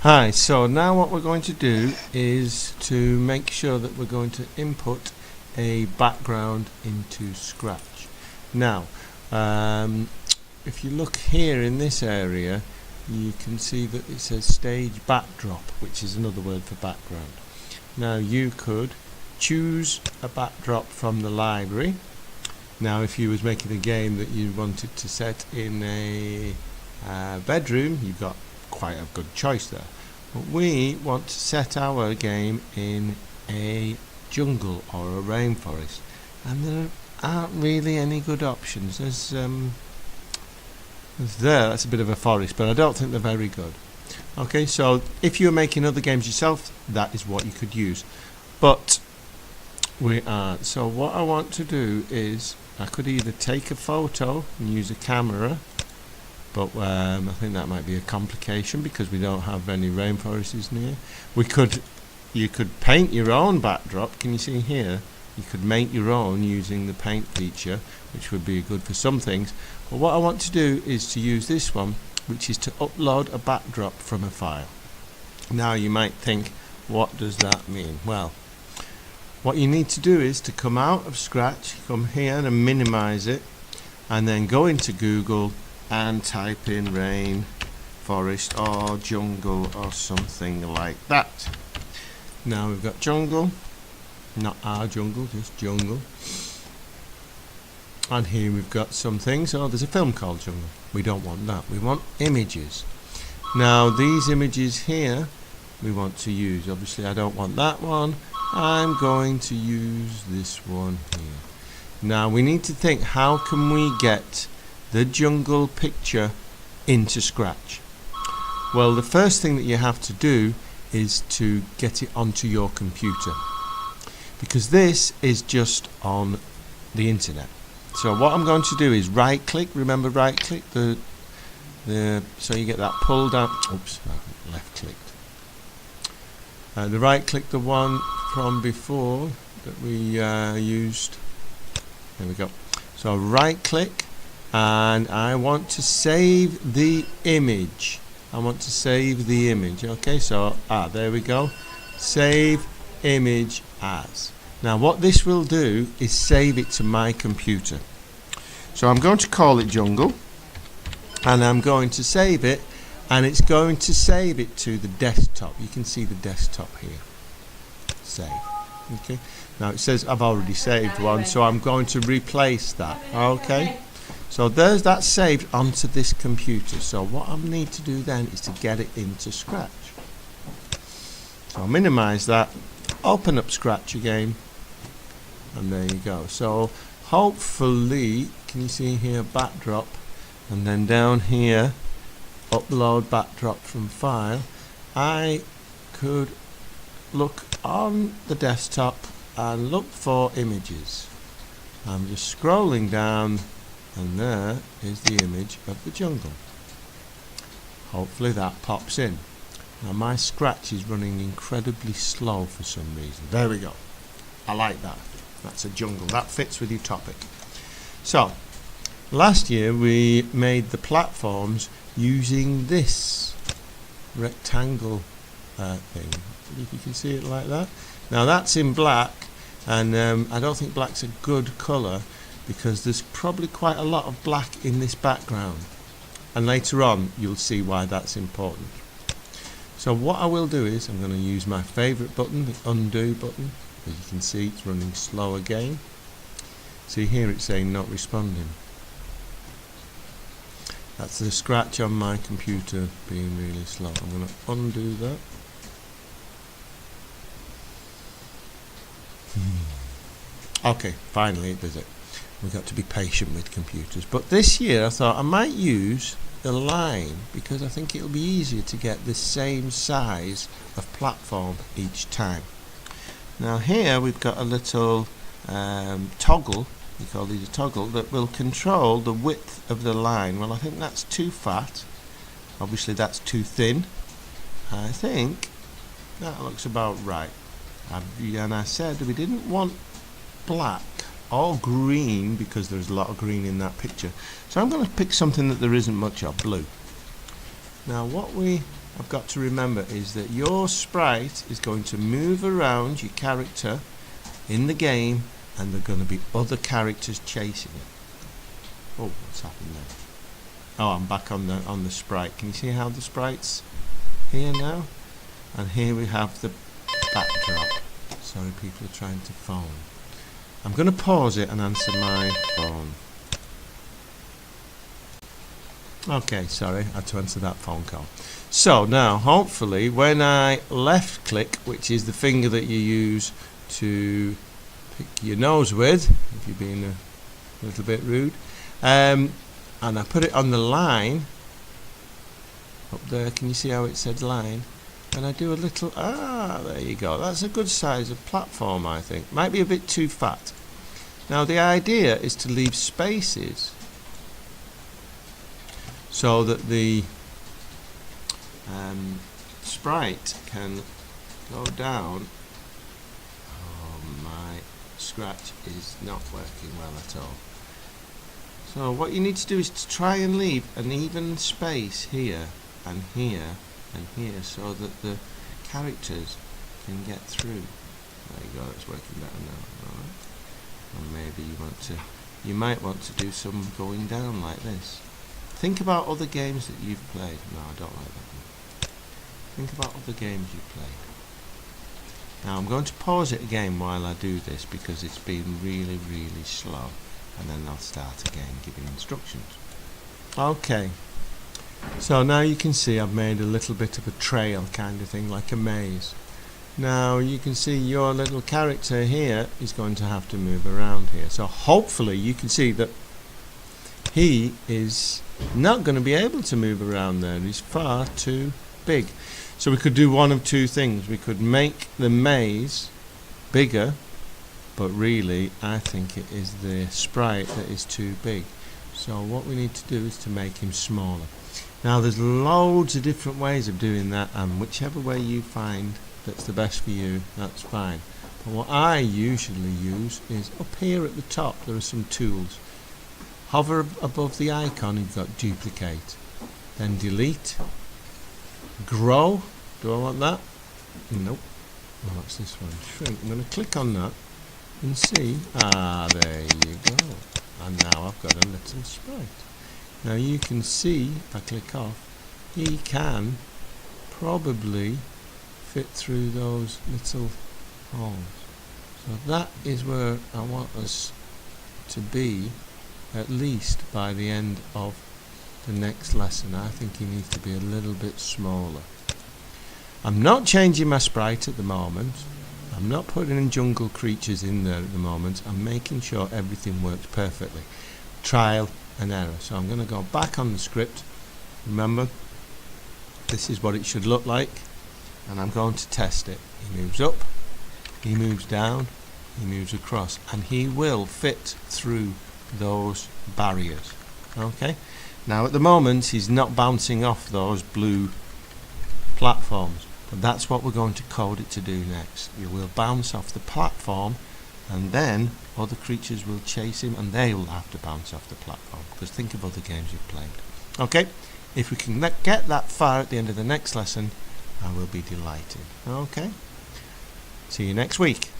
Hi, so now what we're going to do is to make sure that we're going to input a background into Scratch. Now, if you look here in this area, you can see that it says stage backdrop, which is another word for background. Now you could choose a backdrop from the library. Now if you was making a game that you wanted to set in a bedroom, you've got quite a good choice there. But we want to set our game in a jungle or a rainforest, and there aren't really any good options. There's that's a bit of a forest, but I don't think they're very good. Okay, so if you're making other games yourself, that is what you could use, but we aren't. So what I want to do is I could either take a photo and use a camera, but I think that might be a complication because we don't have any rainforests near. You could paint your own backdrop. Can you see here? You could make your own using the paint feature, which would be good for some things. But what I want to do is to use this one, which is to upload a backdrop from a file. Now you might think, what does that mean? Well, what you need to do is to come out of Scratch, come here and minimize it, and then go into Google and type in rain, forest or jungle or something like that. Now we've got jungle, not our jungle, just jungle. And here we've got some things. Oh, there's a film called Jungle. We don't want that. We want images. Now these images here we want to use. Obviously I don't want that one. I'm going to use this one here. Now we need to think, how can we get the jungle picture into Scratch? Well, the first thing that you have to do is to get it onto your computer, because this is just on the internet. So what I'm going to do is right click, remember right click, so you get that pull down. Oops, I left clicked. The right click, the one from before that we used. There we go. So right click, and I want to save the image. I want to save the image. Okay, so there we go. Save image as. Now what this will do is save it to my computer. So I'm going to call it Jungle, and I'm going to save it, and it's going to save it to the desktop. You can see the desktop here. Save. Okay. Now it says I've already saved one, so I'm going to replace that. Okay. So there's that saved onto this computer. So what I need to do then is to get it into Scratch. So I'll minimize that, open up Scratch again, and there you go. So hopefully, can you see here, backdrop, and then down here, upload backdrop from file. I could look on the desktop and look for images. I'm just scrolling down, and there is the image of the jungle. Hopefully that pops in. Now my Scratch is running incredibly slow for some reason. There we go. I like that. That's a jungle. That fits with your topic. So last year we made the platforms using this rectangle thing. If you can see it like that. Now that's in black, and I don't think black's a good colour, because there's probably quite a lot of black in this background, and later on you'll see why that's important. So what I will do is I'm going to use my favourite button, the undo button. As you can see, it's running slow again. See here, it's saying not responding. That's the Scratch on my computer being really slow. I'm going to undo that. Okay, finally it does it. We've got to be patient with computers. But this year I thought I might use the line, because I think it'll be easier to get the same size of platform each time. Now here we've got a little toggle, we call these a toggle, that will control the width of the line. Well, I think that's too fat. Obviously that's too thin. I think that looks about right. And I said we didn't want black or green, because there's a lot of green in that picture. So I'm going to pick something that there isn't much of, blue. Now what we I've got to remember is that your sprite is going to move around your character in the game, and there are going to be other characters chasing it. Oh, what's happened there? Oh, I'm back on the sprite. Can you see how the sprite's here now? And here we have the backdrop. Sorry, people are trying to phone. I'm going to pause it and answer my phone. Okay, sorry, I had to answer that phone call. So now, hopefully, when I left click, which is the finger that you use to pick your nose with, if you're being a little bit rude, and I put it on the line up there. Can you see how it said line? And I do a little, there you go. That's a good size of platform, I think. Might be a bit too fat. Now the idea is to leave spaces so that the sprite can go down. Oh, my Scratch is not working well at all. So what you need to do is to try and leave an even space here and here and here so that the characters can get through. There you go, that's working better now. Alright. And maybe you might want to do some going down like this. Think about other games that you've played. No, I don't like that one. Think about other games you've played. Now I'm going to pause it again while I do this because it's been really, really slow. And then I'll start again giving instructions. Okay. So now you can see I've made a little bit of a trail kind of thing, like a maze. Now you can see your little character here is going to have to move around here. So hopefully you can see that he is not going to be able to move around there. He's far too big. So we could do one of two things. We could make the maze bigger, but really I think it is the sprite that is too big. So what we need to do is to make him smaller. Now there's loads of different ways of doing that, and whichever way you find that's the best for you, that's fine. But what I usually use is up here at the top there are some tools. Hover above the icon, you've got duplicate, then delete, grow. Do I want that? Nope. Well, that's this one, shrink. I'm going to click on that and see. There you go. And now I've got a little sprite. Now you can see, if I click off, he can probably fit through those little holes. So that is where I want us to be, at least by the end of the next lesson. I think he needs to be a little bit smaller. I'm not changing my sprite at the moment. I'm not putting in jungle creatures in there at the moment. I'm making sure everything works perfectly. Trial and error. So I'm going to go back on the script. Remember, this is what it should look like, and I'm going to test it. He moves up, he moves down, he moves across, and he will fit through those barriers. Okay, now at the moment he's not bouncing off those blue platforms, but that's what we're going to code it to do next. He will bounce off the platform, and then other creatures will chase him and they will have to bounce off the platform, because think of other games you've played. Okay, if we can get that far at the end of the next lesson, I will be delighted. Okay, see you next week.